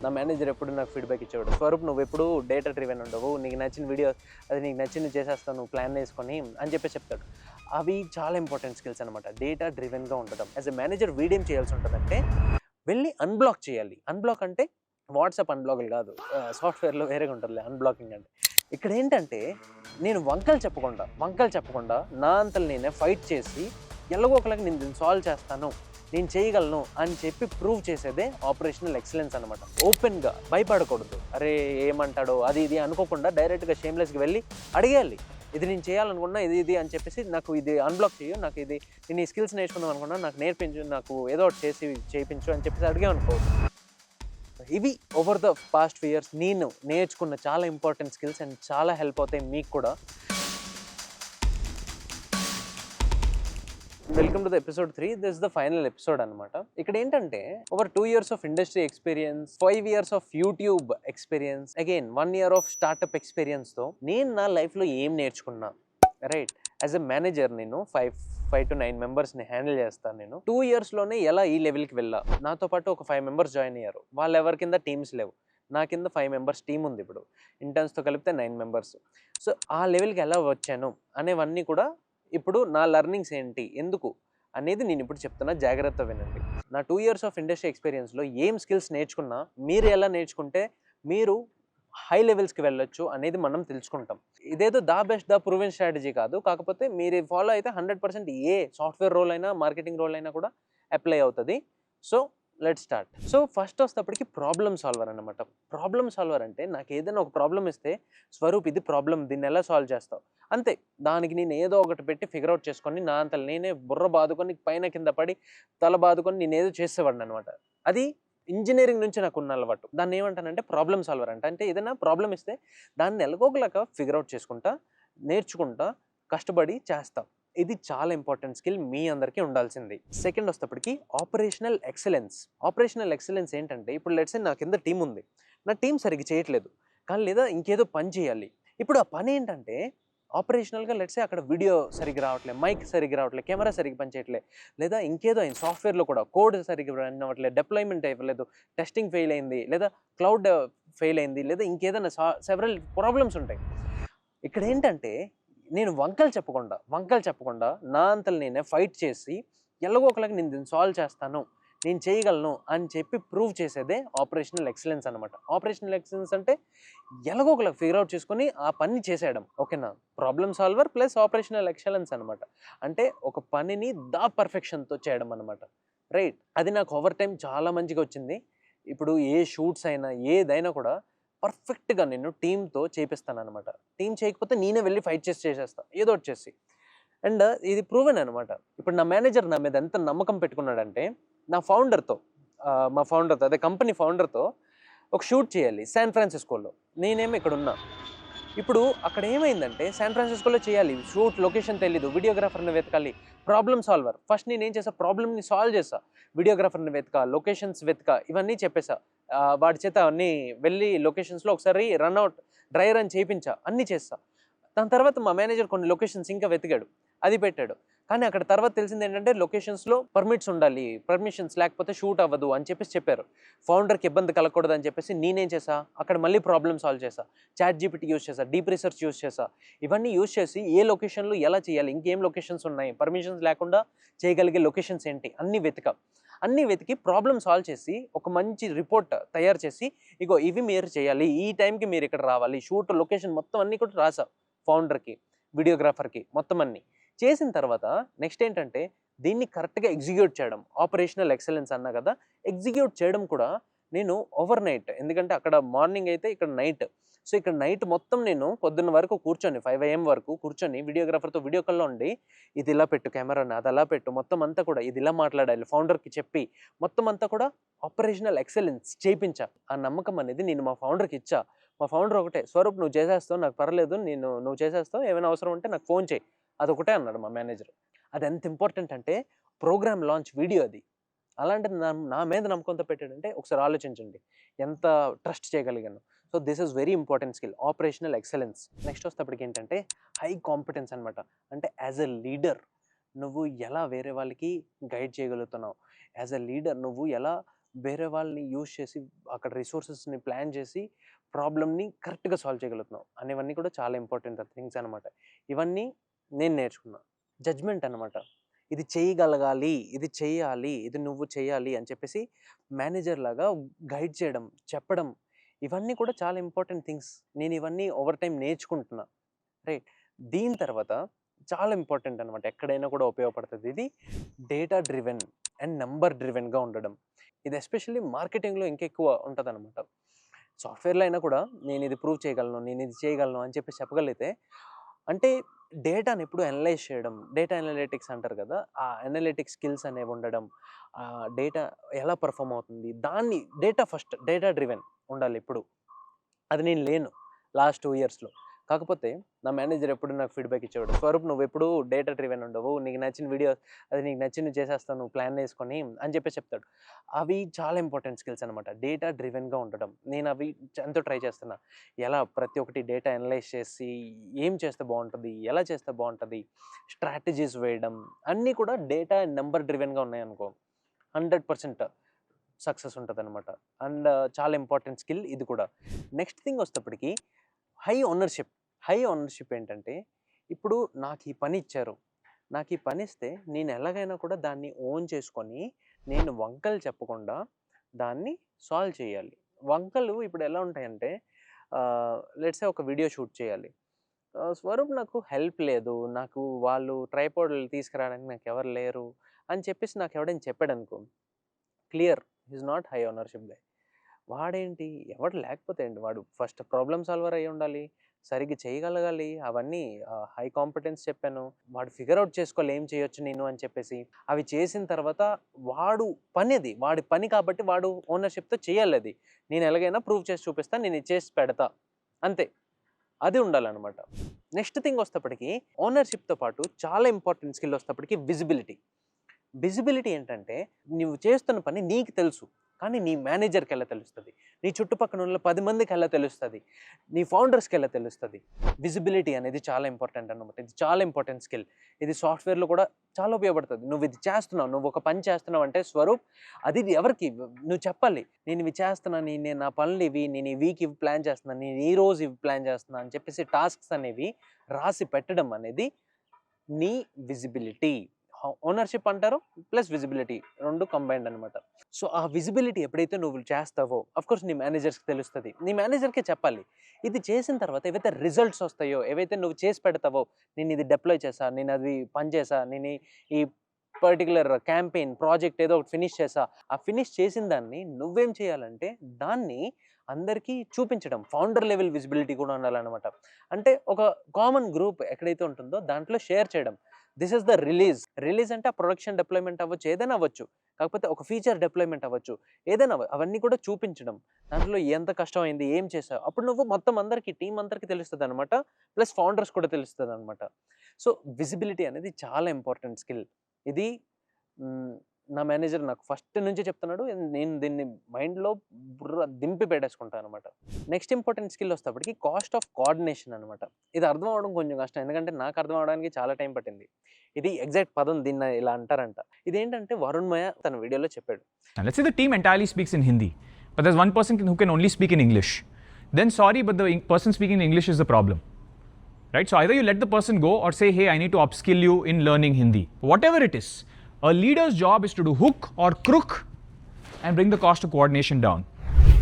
నా మేనేజర్ ఎప్పుడు నాకు ఫీడ్బ్యాక్ ఇచ్చేవాడు, స్వరూప్ నువ్వు ఎప్పుడు డేటా డ్రివెన్ ఉండవు, నీకు నచ్చిన వీడియో అది నీకు నచ్చింది చేసేస్తావు, నువ్వు ప్లాన్ వేసుకొని అని చెప్పి చెప్తాడు. అవి చాలా ఇంపార్టెంట్ స్కిల్స్ అనమాట, డేటా డ్రివెన్గా ఉండడం. యాజ్ ఎ మేనేజర్ వీడేం చేయాల్సి ఉంటుందంటే వెళ్ళి అన్బ్లాక్ చేయాలి. అన్బ్లాక్ అంటే వాట్సాప్ అన్బ్లాక్లు కాదు, సాఫ్ట్వేర్లో వేరేగా ఉంటుంది అన్బ్లాకింగ్ అంటే. ఇక్కడ ఏంటంటే నేను వంకలు చెప్పకుండా నా అంతలు నేనే ఫైట్ చేసి ఎలాగో ఒకలాగా నేను దీన్ని సాల్వ్ చేస్తాను, నేను చేయగలను అని చెప్పి ప్రూవ్ చేసేదే ఆపరేషనల్ ఎక్సలెన్స్ అనమాట. ఓపెన్గా భయపడకూడదు, అరే ఏమంటాడో అది ఇది అనుకోకుండా డైరెక్ట్గా షేమ్లెస్కి వెళ్ళి అడిగేయాలి, ఇది నేను చేయాలనుకున్నా ఇది అని చెప్పేసి నాకు ఇది అన్బ్లాక్ చేయు, నాకు ఇది నేను ఈ స్కిల్స్ నేర్చుకుందాం అనుకున్నా, నాకు నేర్పించు, నాకు ఏదో ఒకటి చేసి చేయించు అని చెప్పేసి అడిగామనుకో. ఇవి ఓవర్ ద పాస్ట్ 2 years నేను నేర్చుకున్న చాలా ఇంపార్టెంట్ స్కిల్స్ అండ్ చాలా హెల్ప్ అవుతాయి మీకు కూడా. Welcome to the episode 3. This is the final episode అనమాట. ఇక్కడ ఏంటంటే over 2 years of industry experience, 5 years of YouTube experience, again 1 year of startup ఎక్స్పీరియన్స్తో నేను నా లైఫ్లో ఏం నేర్చుకున్నా, రైట్? యాజ్ ఎ మేనేజర్ నేను 5 to 9 మెంబర్స్ని హ్యాండిల్ చేస్తాను. నేను 2 yearsలోనే ఎలా ఈ లెవెల్కి వెళ్ళా, నాతో పాటు ఒక 5 members జాయిన్ అయ్యారు, వాళ్ళు ఎవరి కింద టీమ్స్ లేవు, నా కింద 5 members టీం ఉంది, ఇప్పుడు ఇంటర్న్స్తో కలిపితే 9 members. సో ఆ లెవెల్కి ఎలా వచ్చాను అనేవన్నీ కూడా ఇప్పుడు నా లెర్నింగ్స్ ఏంటి ఎందుకు అనేది నేను ఇప్పుడు చెప్తున్నా, జాగ్రత్త వినండి. నా 2 years ఆఫ్ ఇండస్ట్రీ ఎక్స్పీరియన్స్లో ఏం స్కిల్స్ నేర్చుకున్నా, మీరు ఎలా నేర్చుకుంటే మీరు హై లెవెల్స్కి వెళ్ళొచ్చు అనేది మనం తెలుసుకుంటాం. ఇదేదో the best the proven strategy కాదు, కాకపోతే మీరు ఫాలో అయితే 100% ఏ సాఫ్ట్వేర్ రోల్ అయినా మార్కెటింగ్ రోల్ అయినా కూడా అప్లై అవుతుంది. So let's start. So first వస్తేప్పటికి ప్రాబ్లమ్ సాల్వర్ అనమాట. ప్రాబ్లమ్ సాల్వర్ అంటే నాకు ఏదైనా ఒక ప్రాబ్లం ఇస్తే, స్వరూప్ ఇది ప్రాబ్లం, దీన్ని ఎలా సాల్వ్ చేస్తావు, అంతే. దానికి నేను ఏదో ఒకటి పెట్టి ఫిగర్ అవుట్ చేసుకొని నా అంతలో నేనే బుర్ర బాదుకొని పైన కింద పడి తల బాదుకొని నేను ఏదో చేసేవాడిని అనమాట. అది ఇంజనీరింగ్ నుంచి నాకు ఉన్న అలవాటు. దాన్ని ఏమంటానంటే ప్రాబ్లమ్ సాల్వర్ అంట. అంటే ఏదైనా ప్రాబ్లం ఇస్తే దాన్ని ఎలాగోలాగా ఫిగర్ అవుట్ చేసుకుంటా, నేర్చుకుంటా, కష్టపడి చేస్తా. ఇది చాలా ఇంపార్టెంట్ స్కిల్, మీ అందరికీ ఉండాల్సింది. సెకండ్ వస్తేప్పటికి ఆపరేషనల్ ఎక్సలెన్స్. ఆపరేషనల్ ఎక్సలెన్స్ ఏంటంటే, ఇప్పుడు లెట్స్ సే నా కింద టీం ఉంది, నా టీం సరిగ్గా చేయట్లేదు కానీ లేదా ఇంకేదో పని చేయాలి. ఇప్పుడు ఆ పని ఏంటంటే ఆపరేషనల్గా లెట్స్ సే అక్కడ వీడియో సరిగ్గా రావట్లేదు, మైక్ సరిగ్గా రావట్లేదు, కెమెరా సరిగ్గా పనిచేయట్లేదు, లేదా ఇంకేదో అయింది, సాఫ్ట్వేర్లో కూడా కోడ్ సరిగ్గా రన్ అవ్వట్లేదు, డిప్లాయ్మెంట్ అవ్వలేదు, టెస్టింగ్ ఫెయిల్ అయింది, లేదా క్లౌడ్ ఫెయిల్ అయింది, లేదా ఇంకేదైనా సెవరల్ ప్రాబ్లమ్స్ ఉంటాయి. ఇక్కడ ఏంటంటే నేను వంకలు చెప్పకుండా నా అంతలు నేనే ఫైట్ చేసి ఎలాగో ఒకలాగా నేను దీన్ని సాల్వ్ చేస్తాను, నేను చేయగలను అని చెప్పి ప్రూవ్ చేసేదే ఆపరేషనల్ ఎక్సలెన్స్ అనమాట. ఆపరేషనల్ ఎక్సలెన్స్ అంటే ఎలాగో ఒకలాగా ఫిగర్ అవుట్ చేసుకొని ఆ పని చేసేయడం, ఓకేనా? Problem solver plus operational excellence అనమాట. అంటే ఒక పనిని పర్ఫెక్షన్తో చేయడం అనమాట, రైట్? అది నాకు ఓవర్ టైం చాలా మంచిగా వచ్చింది. ఇప్పుడు ఏ షూట్స్ అయినా ఏదైనా కూడా పర్ఫెక్ట్గా నేను టీంతో చేపిస్తాను అనమాట. టీం చేయకపోతే నేనే వెళ్ళి ఫైట్ చేసేస్తా ఏదో ఒకటి చేసి. అండ్ ఇది ప్రూవెన్ అనమాట. ఇప్పుడు నా మేనేజర్ నా మీద ఎంత నమ్మకం పెట్టుకున్నాడంటే, నా ఫౌండర్తో మా ఫౌండర్తో అదే కంపెనీ ఫౌండర్తో ఒక షూట్ చేయాలి శాన్ ఫ్రాన్సిస్కోలో. నేనేమో ఇక్కడ ఉన్నా. ఇప్పుడు అక్కడ ఏమైందంటే శాన్ ఫ్రాన్సిస్కోలో చేయాలి షూట్, లొకేషన్ తెలీదు, వీడియోగ్రాఫర్ని వెతకాలి, ప్రాబ్లమ్ సాల్వర్. ఫస్ట్ నేనేం చేసా, ప్రాబ్లమ్ని సాల్వ్ చేసా, వీడియోగ్రాఫర్ని వెతక, లొకేషన్స్ వెతక, ఇవన్నీ చెప్పేసా. వాడి చేత అన్నీ వెళ్ళి లొకేషన్స్లో ఒకసారి డ్రై రన్ చేయించా, అన్నీ చేస్తా. దాని తర్వాత మా మేనేజర్ కొన్ని లొకేషన్స్ ఇంకా వెతికాడు, అది పెట్టాడు. కానీ అక్కడ తర్వాత తెలిసింది ఏంటంటే లొకేషన్స్లో పర్మిట్స్ ఉండాలి, పర్మిషన్స్ లేకపోతే షూట్ అవ్వదు అని చెప్పేసి చెప్పారు. ఫౌండర్కి ఇబ్బంది కలగకూడదు అని చెప్పేసి నేనేం చేసా, అక్కడ మళ్ళీ ప్రాబ్లమ్ సాల్వ్ చేసా, చాట్ జీపీటీ యూస్ చేసా, డీప్ రీసెర్చ్ యూస్ చేసా. ఇవన్నీ యూస్ చేసి ఏ లొకేషన్లో ఎలా చేయాలి, ఇంకేం లొకేషన్స్ ఉన్నాయి, పర్మిషన్స్ లేకుండా చేయగలిగే లొకేషన్స్ ఏంటి అన్నీ వెతికి ప్రాబ్లమ్ సాల్వ్ చేసి ఒక మంచి రిపోర్ట్ తయారు చేసి, ఇగో ఇవి మీరు చేయాలి, ఈ టైంకి మీరు ఇక్కడ రావాలి, షూట్ లొకేషన్ మొత్తం అన్నీ కూడా రాసా ఫౌండర్కి, వీడియోగ్రాఫర్కి, మొత్తం అన్నీ చేసిన తర్వాత నెక్స్ట్ ఏంటంటే దీన్ని కరెక్ట్గా ఎగ్జిక్యూట్ చేయడం. ఆపరేషనల్ ఎక్సలెన్స్ అన్నా కదా, ఎగ్జిక్యూట్ చేయడం కూడా నేను ఓవర్ నైట్, ఎందుకంటే అక్కడ మార్నింగ్ అయితే ఇక్కడ నైట్. సో ఇక్కడ నైట్ మొత్తం నేను పొద్దున్న వరకు కూర్చొని 5 AM వరకు కూర్చొని వీడియోగ్రాఫర్తో వీడియో కాల్లో ఉండి, ఇది ఇలా పెట్టు కెమెరాని, అది అలా పెట్టు, మొత్తం అంతా కూడా ఇది ఇలా మాట్లాడాలి ఫౌండర్కి చెప్పి, మొత్తం అంతా కూడా ఆపరేషనల్ ఎక్సలెన్స్ చేయించా. ఆ నమ్మకం అనేది నేను మా ఫౌండర్కి ఇచ్చా. మా ఫౌండర్ ఒకటే, స్వరూప్ నువ్వు చేసేస్తావు, నాకు పర్లేదు, నువ్వు చేసేస్తావు, ఏమైనా అవసరం ఉంటే నాకు ఫోన్ చేయి, అదొకటే అన్నాడు మా మేనేజర్. అది ఎంత ఇంపార్టెంట్ అంటే ప్రోగ్రామ్ లాంచ్ వీడియో అది. అలాంటిది నా మీద నమ్మకంతో పెట్టాడంటే ఒకసారి ఆలోచించండి ఎంత ట్రస్ట్ చేయగలిగాను. So this is very important skill, operational excellence. Next వస్తేప్పటికి ఏంటంటే హై కాంపిటెన్స్ అనమాట. అంటే యాజ్ ఎ లీడర్ నువ్వు ఎలా వేరే వాళ్ళకి గైడ్ చేయగలుగుతున్నావు, యాజ్ ఎ లీడర్ నువ్వు ఎలా వేరే వాళ్ళని యూజ్ చేసి అక్కడ రిసోర్సెస్ని ప్లాన్ చేసి ప్రాబ్లమ్ని కరెక్ట్గా సాల్వ్ చేయగలుగుతున్నావు అనేవన్నీ కూడా చాలా ఇంపార్టెంట్ థింగ్స్ అనమాట. ఇవన్నీ నేను నేర్చుకున్నా. జడ్జ్మెంట్ అనమాట. ఇది చేయగలగాలి, ఇది చేయాలి, ఇది నువ్వు చేయాలి అని చెప్పేసి మేనేజర్ లాగా గైడ్ చేయడం, చెప్పడం, ఇవన్నీ కూడా చాలా ఇంపార్టెంట్ థింగ్స్. నేను ఇవన్నీ ఓవర్ టైం నేర్చుకుంటున్నా. రైట్. దీని తర్వాత చాలా ఇంపార్టెంట్ అనమాట, ఎక్కడైనా కూడా ఉపయోగపడుతుంది. ఇది డేటా డ్రివెన్ అండ్ నంబర్ డ్రివెన్గా ఉండడం. ఇది ఎస్పెషల్లీ మార్కెటింగ్లో ఇంకా ఎక్కువ ఉంటుంది అనమాట. సాఫ్ట్వేర్లో అయినా కూడా నేను ఇది ప్రూవ్ చేయగలను, నేను ఇది చేయగలను అని చెప్పి చెప్పగలిగితే, అంటే డేటాని ఎప్పుడు అనలైజ్ చేయడం, డేటా అనలిటిక్స్ అంటారు కదా, ఆ అనలిటిక్స్ స్కిల్స్ అనేవి ఉండడం, డేటా ఎలా పర్ఫామ్ అవుతుంది, దాన్ని డేటా డ్రివెన్ ఉండాలి ఎప్పుడు. అది నేను లేను లాస్ట్ 2 ఇయర్స్లో. కాకపోతే నా మేనేజర్ ఎప్పుడు నాకు ఫీడ్బ్యాక్ ఇచ్చేవాడు, స్వరూప్ నువ్వు ఎప్పుడు డేటా డ్రివెన్ ఉండవు, నీకు నచ్చిన వీడియో అది నీకు నచ్చిన చేసేస్తాను ప్లాన్ వేసుకొని అని చెప్పి చెప్తాడు. అవి చాలా ఇంపార్టెంట్ స్కిల్స్ అనమాట, డేటా డ్రివెన్గా ఉండడం. నేను అవి ఎంతో ట్రై చేస్తున్నా. ఎలా ప్రతి ఒక్కటి డేటా అనలైజ్ చేసి ఏం చేస్తే బాగుంటుంది, ఎలా చేస్తే బాగుంటుంది, స్ట్రాటజీస్ వేయడం, అన్నీ కూడా డేటా అండ్ నెంబర్ డ్రివెన్గా ఉన్నాయనుకో 100% సక్సెస్ ఉంటుంది అనమాట. అండ్ చాలా ఇంపార్టెంట్ స్కిల్ ఇది కూడా. నెక్స్ట్ థింగ్ వచ్చేటప్పటికి హై ఓనర్షిప్ ఏంటంటే, ఇప్పుడు నాకు ఈ పని ఇచ్చారు, నాకు ఈ పని ఇస్తే నేను ఎలాగైనా కూడా దాన్ని ఓన్ చేసుకొని నేను వంకలు చెప్పకుండా దాన్ని సాల్వ్ చేయాలి. వంకలు ఇప్పుడు ఎలా ఉంటాయంటే, లెట్స్ సే ఒక వీడియో షూట్ చేయాలి. స్వరూప్ నాకు హెల్ప్ లేదు, నాకు వాళ్ళు ట్రైపాడ్లు తీసుకురావడానికి నాకు ఎవరు లేరు అని చెప్పేసి నాకు ఎవడైనా చెప్పాడనుకో, clear is not high ownership guy. వాడేంటి, ఎవడు లేకపోతే ఏంటి, వాడు ఫస్ట్ ప్రాబ్లమ్ సాల్వర్ అయ్యి ఉండాలి, సరిగ్గా చేయగలగాలి. అవన్నీ హై కాంపిటెన్స్ చెప్పాను. వాడు ఫిగర్ అవుట్ చేసుకోవాలి ఏం చేయొచ్చు నేను అని చెప్పేసి. అవి చేసిన తర్వాత వాడు పని, అది వాడి పని కాబట్టి వాడు ఓనర్షిప్తో చేయాలి. అది నేను ఎలాగైనా ప్రూవ్ చేసి చూపిస్తాను, నేను ఇది చేసి పెడతా, అంతే. అది ఉండాలన్నమాట. నెక్స్ట్ థింగ్ వస్తేప్పటికి ఓనర్షిప్తో పాటు చాలా ఇంపార్టెంట్ స్కిల్ వస్తేప్పటికి విజిబిలిటీ ఏంటంటే, నువ్వు చేస్తున్న పని నీకు తెలుసు, కానీ నీ మేనేజర్కి ఎలా తెలుస్తుంది, నీ చుట్టుపక్కల ఉన్న 10 మందికి ఎలా తెలుస్తుంది, నీ ఫౌండర్స్కి ఎలా తెలుస్తుంది. విజిబిలిటీ అనేది చాలా ఇంపార్టెంట్ అన్నమాట. ఇది చాలా ఇంపార్టెంట్ స్కిల్. ఇది సాఫ్ట్వేర్లో కూడా చాలా ఉపయోగపడుతుంది. నువ్వు ఇది చేస్తున్నావు, నువ్వు ఒక పని చేస్తున్నావు అంటే స్వరూప్, అది ఎవరికి నువ్వు చెప్పాలి, నేను ఇవి చేస్తున్నాను, నేను నా పనులు ఇవి, నేను ఈ వీక్ ఇవి ప్లాన్ చేస్తున్నాను, నేను ఈ రోజు ఇవి ప్లాన్ చేస్తున్నాను అని చెప్పేసి టాస్క్స్ అనేవి రాసి పెట్టడం అనేది నీ విజిబిలిటీ. ఓనర్షిప్ అంటారు ప్లస్ విజిబిలిటీ, రెండు కంబైన్డ్ అనమాట. సో ఆ విజిబిలిటీ ఎప్పుడైతే నువ్వు చేస్తావో అఫ్కోర్స్ నీ మేనేజర్స్కి తెలుస్తుంది, నీ మేనేజర్కే చెప్పాలి. ఇది చేసిన తర్వాత ఏవైతే రిజల్ట్స్ వస్తాయో, ఏవైతే నువ్వు చేసి పెడతావో, నేను ఇది డిప్లాయ్ చేసా, నేను అది పని చేసా, నేను ఈ పర్టికులర్ క్యాంపెయిన్ ప్రాజెక్ట్ ఏదో ఒకటి ఫినిష్ చేసా, ఆ ఫినిష్ చేసిన దాన్ని నువ్వేం చేయాలంటే దాన్ని అందరికీ చూపించడం. ఫౌండర్ లెవెల్ విజిబిలిటీ కూడా ఉండాలన్నమాట. అంటే ఒక కామన్ గ్రూప్ ఎక్కడైతే ఉంటుందో దాంట్లో షేర్ చేయడం. దిస్ ఇస్ ద రిలీజ్ అంటే ఆ ప్రొడక్షన్ డిప్లాయ్మెంట్ అవ్వచ్చు, ఏదైనా అవ్వచ్చు, కాకపోతే ఒక ఫీచర్ డిప్లాయ్మెంట్ అవ్వచ్చు, ఏదైనా అవన్నీ కూడా చూపించడం. దాంట్లో ఎంత కష్టం అయింది, ఏం చేసావు, అప్పుడు నువ్వు మొత్తం అందరికీ టీం అందరికీ తెలుస్తుంది అనమాట. ప్లస్ ఫౌండర్స్ కూడా తెలుస్తుంది అనమాట. సో విజిబిలిటీ అనేది చాలా ఇంపార్టెంట్ స్కిల్. ఇది నా మేనేజర్ నాకు ఫస్ట్ నుంచి చెప్తున్నాడు, నేను దీన్ని మైండ్లో దింపి పెట్టేసుకుంటాను అనమాట. నెక్స్ట్ ఇంపార్టెంట్ స్కిల్ వస్తేప్పటికి కాస్ట్ ఆఫ్ కోఆర్డినేషన్ అనమాట. ఇది అర్థం అవడం కొంచెం కష్టం, ఎందుకంటే నాకు అర్థం అవడానికి చాలా టైం పట్టింది. ఇది ఎగ్జాక్ట్ పదం, దీన్ని ఇలా అంటారంట. ఇదేంటంటే వరుణ్ మయ తన వీడియోలో చెప్పాడు. Let's say the team entirely speaks in Hindi, but there's one person who can only speak in English. Then sorry, but the person speaking in English is the problem. Right? So either you let the person go or say, hey, I need to upskill you in learning Hindi. Whatever it is, a leader's job is to do hook or crook and bring the cost of coordination down.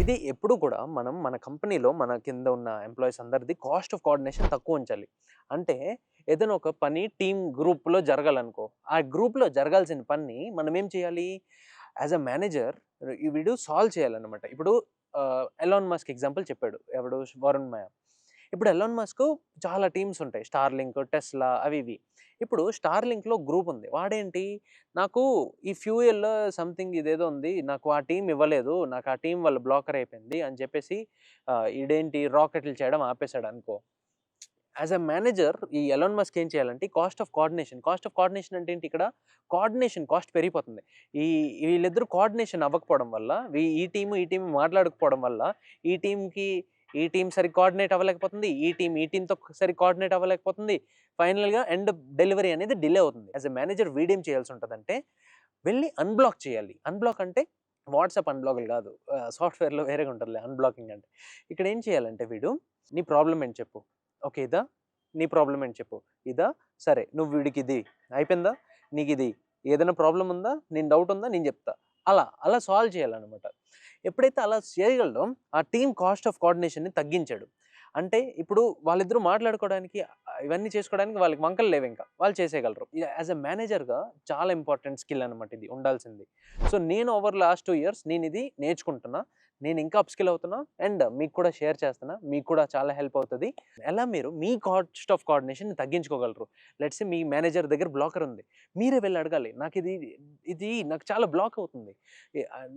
ఇది ఎప్పుడు కూడా మనం మన కంపెనీలో మన కింద ఉన్న employees అందరిది కాస్ట్ ఆఫ్ కోఆర్డినేషన్ తక్కువ ఉంచాలి. అంటే ఏదైనా ఒక పని టీమ్ గ్రూప్లో జరగాలనుకో, ఆ గ్రూప్లో జరగాల్సిన పని మనం ఏం చేయాలి, యాజ్ అ మేనేజర్ ఈ వీడియో సాల్వ్ చేయాలన్నమాట. ఇప్పుడు ఎలాన్ మస్క్ ఎగ్జాంపుల్ చెప్పాడు, ఎవడు, వరుణ్ మయ. ఇప్పుడు ఎలాన్ మస్క్ చాలా టీమ్స్ ఉంటాయి, స్టార్లింక్, టెస్లా, అవి ఇవి. ఇప్పుడు స్టార్లింక్లో గ్రూప్ ఉంది, వాడేంటి, నాకు ఈ ఫ్యూయల్లో సంథింగ్ ఇదేదో ఉంది, నాకు ఆ టీం ఇవ్వలేదు, నాకు ఆ టీం వల్ల బ్లాకర్ అయిపోయింది అని చెప్పేసి ఇదేంటి రాకెట్లు చేయడం ఆపేశాడు అనుకో. యాజ్ అ మేనేజర్ ఈ ఎలాన్ మస్క్ ఏం చేయాలంటే కాస్ట్ ఆఫ్ కోఆర్డినేషన్ అంటే ఏంటి, ఇక్కడ కోఆర్డినేషన్ కాస్ట్ పెరిగిపోతుంది. వీళ్ళిద్దరూ కోఆర్డినేషన్ అవ్వకపోవడం వల్ల, ఈ టీం మాట్లాడకపోవడం వల్ల ఈ టీం సరి కోఆర్డినేట్ అవ్వలేకపోతుంది, ఈ టీంతో సరి కోఆర్డినేట్ అవ్వలేకపోతుంది. ఫైనల్గా ఎండ్ డెలివరీ అనేది డిలే అవుతుంది. యాజ్ ఎ మేనేజర్ వీడేం చేయాల్సి ఉంటుందంటే వెళ్ళి అన్బ్లాక్ చేయాలి. అన్బ్లాక్ అంటే వాట్సాప్ అన్బ్లాకులు కాదు, సాఫ్ట్వేర్లో వేరేగా ఉంటుందిలే అన్బ్లాకింగ్ అంటే. ఇక్కడ ఏం చేయాలంటే వీడు నీ ప్రాబ్లం ఏంటి చెప్పు, ఓకే ఇదా, నీ ప్రాబ్లం ఏంటి చెప్పు, ఇదా, సరే నువ్వు వీడికి ఇది అయిపోయిందా, నీకు ఇది ఏదైనా ప్రాబ్లం ఉందా, నేను డౌట్ ఉందా, నేను చెప్తా, అలా అలా సాల్వ్ చేయాలన్నమాట. ఎప్పుడైతే అలా చేయగలడో ఆ టీమ్ కాస్ట్ ఆఫ్ కోఆర్డినేషన్ని తగ్గించాడు. అంటే ఇప్పుడు వాళ్ళిద్దరూ మాట్లాడుకోవడానికి ఇవన్నీ చేసుకోవడానికి వాళ్ళకి వంకలు లేవు, ఇంకా వాళ్ళు చేసేయగలరు. యాజ్ ఎ మేనేజర్గా చాలా ఇంపార్టెంట్ స్కిల్ అనమాట ఇది ఉండాల్సింది. సో నేను ఓవర్ లాస్ట్ 2 ఇయర్స్ నేను ఇది నేర్చుకుంటున్నా, నేను ఇంకా అప్‌స్కిల్ అవుతున్నా అండ్ మీకు కూడా షేర్ చేస్తున్నా. మీకు కూడా చాలా హెల్ప్ అవుతది. ఎలా మీరు మీ కాస్ట్ ఆఫ్ కోఆర్డినేషన్‌ని తగ్గించుకోగలరు. లెట్స్ సే మీ మేనేజర్ దగ్గర బ్లాకర్ ఉంది. మీరే వెళ్లి అడగాలి. ఇది నాకు చాలా బ్లాక్ అవుతుంది.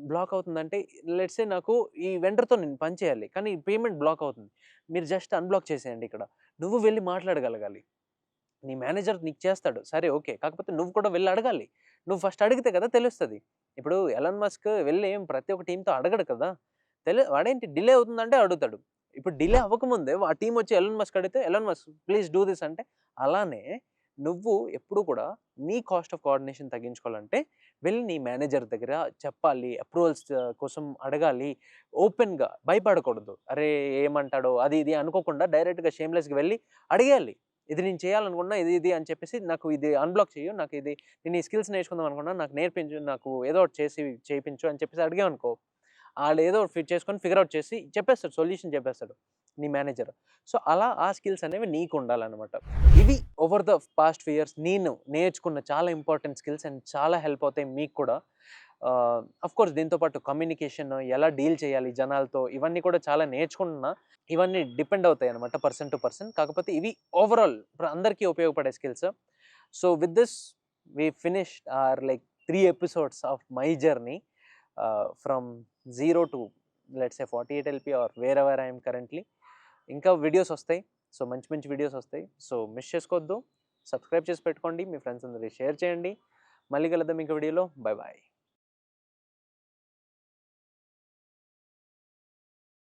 బ్లాక్ అవుతుందంటే లెట్స్ సే నాకు ఈ వెండర్‌తో నేను పని చేయాలి. కానీ పేమెంట్ బ్లాక్ అవుతుంది. మీరు జస్ట్ అన్‌బ్లాక్ చేసేయండి ఇక్కడ. నువ్వు వెళ్లి మాట్లాడగలగాలి. నీ మేనేజర్ నీకు చేస్తాడు. సరే ఓకే. కాకపోతే నువ్వు కూడా వెళ్లి అడగాలి. నువ్వు ఫస్ట్ అడిగితే కదా తెలుస్తది. ఇప్పుడు ఎలాన్ మస్క్ వెళ్లి ప్రతి ఒక్క టీమ్‌తో అడగడు కదా! వాడేంటి డిలే అవుతుందంటే అడుగుతాడు. ఇప్పుడు డిలే అవ్వకముందే ఆ టీమ్ వచ్చి ఎలాన్ మస్క్ అడిగితే Elon Musk please do this అంటే, అలానే నువ్వు ఎప్పుడు కూడా నీ కాస్ట్ ఆఫ్ కోఆర్డినేషన్ తగ్గించుకోవాలంటే వెళ్లి నీ మేనేజర్ దగ్గర చెప్పాలి. అప్రూవల్స్ కోసం అడగాలి. ఓపెన్‌గా భయపడకూడదు. అరే! ఏమంటాడో అది ఇది అనుకోకుండా డైరెక్ట్‌గా షేమ్‌లెస్‌గా వెళ్లి అడిగేయాలి. ఇది నేను చేయాలనుకున్నా ఇది అని చెప్పేసి నాకు ఇది అన్‌బ్లాక్ చెయ్యు. నేను ఈ స్కిల్స్ నేర్చుకుందాం అనుకున్నాను. నాకు నేర్పించు. నాకు ఏదో ఒకటి చేసి చేపించు అని చెప్పేసి అడిగామనుకో, ఆడేదో ఒకటి చేసుకొని ఫిగర్ ఔట్ చేసి చెప్పేస్తాడు. సొల్యూషన్ చెప్పేస్తాడు నీ మేనేజర్. సో, అలా ఆ స్కిల్స్ అనేవి నీకు ఉండాలనమాట. ఇవి ఓవర్ ద పాస్ట్ 2 ఇయర్స్ నేను నేర్చుకున్న చాలా ఇంపార్టెంట్ స్కిల్స్ అండ్ చాలా హెల్ప్ అవుతాయి మీకు కూడా. ఆఫ్‌కోర్స్ దీంతో పాటు కమ్యూనికేషన్ ఎలా డీల్ చేయాలి జనాలతో ఇవన్నీ కూడా చాలా నేర్చుకుంటున్నా. ఇవన్నీ డిపెండ్ అవుతాయన్నమాట పర్సన్ టు పర్సన్. కాకపోతే ఇవి ఓవరాల్ అందరికీ ఉపయోగపడే skills. So, with this we finished our like 3 episodes of my journey from 0 to let's say 48 LP or wherever I am currently. ఇంకా వీడియోస్ వస్తాయి. సో, మంచి మంచి వీడియోస్ వస్తాయి. సో, మిస్ చేసుకోవద్దు. సబ్స్క్రైబ్ చేసి పెట్టుకోండి. మీ ఫ్రెండ్స్ అందరికి షేర్ చేయండి. మళ్ళీ కలుద్దాం ఇంకో వీడియోలో. బై.